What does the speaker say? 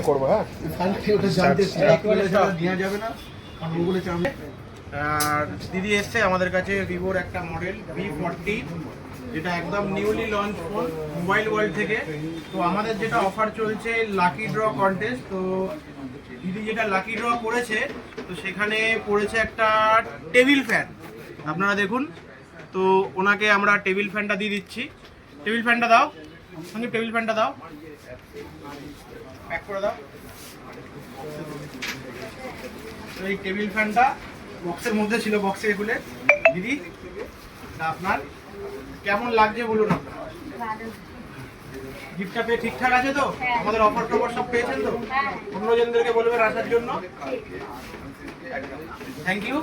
করবো হ্যাঁ আর দিদি এসছে আমাদের কাছে ভিভোর একটা মডেল V40 যেটা একদম newly launch phone mobile world থেকে। তো আমাদের যেটা অফার চলছে লাকি ড্র কন্টেস্ট, তো দিদি যেটা লাকি ড্র করেছে তো সেখানে পড়েছে একটা টেবিল ফ্যান, আপনারা দেখুন। তো ওনাকে আমরা টেবিল ফ্যানটা দিয়ে দিচ্ছি। টেবিল ফ্যানটা দাও সঙ্গে, টেবিল ফ্যানটা দাও, প্যাক করে দাও। তো এই টেবিল ফ্যানটা বক্সের মধ্যে ছিল, বক্সে খুলে দিদি আপনার কেমন লাগছে বলুন। আপনার গিফটটা পেয়ে ঠিকঠাক আছে তো? আমাদের অফার টফার সব পেয়েছেন তো? অন্যজনদেরকে বলবেন আসার জন্য। Thank you.